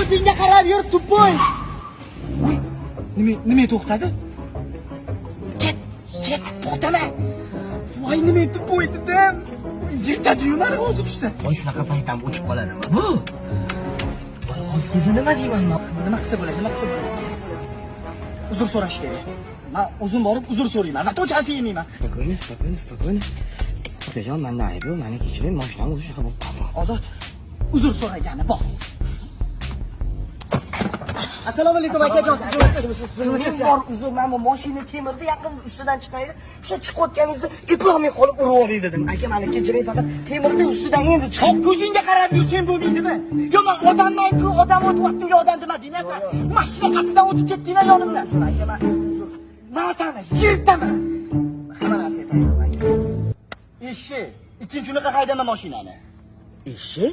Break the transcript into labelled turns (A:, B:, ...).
A: ko'zingga qarab yur, tupoy. Voy, nima to'xtadi? Ket, to'xtama. Voy, nima tupoy dedim. Yetadi-yu mana o'zi tushsa.
B: Voy, shunaqa payt ham o'chib qoladimi bu? Hozir ko'zi nima deyman men?
A: Nima qilsa bo'ladi? Uzr so'rash kerak. Men o'zim borib uzr so'rayman. Zato chaltiymayman.
B: Spokойно. Akajon, menda ayb yo'q, meni kechiring, mashinam o'zi shunaqa bo'lib qoldi.
A: Ozod, uzr so'ragani bos. Assalomu alaykum akajon.
B: Siz bor uzr, men bu mashina temirda yaqin ustidan chiqaydi. O'sha chiqayotganingizda eplolmay qolib urib olay dedim. Aka, meni kechiring, faqat temirda ustidan endi chiqib.
A: Ko'zingga qarab yur, sen bo'lmaydimi? Yo, men odamman-ku, odam o'tib vaqtinga odam demading-a sen. Mashina qasidan o'tib ketding-a yonimdan.
B: Aka,
A: Men seni yirtaman.
B: hamma narsa tayyor aka.
A: Ishi, ikkinchi unaqa haydaman mashinani.
B: Ishi?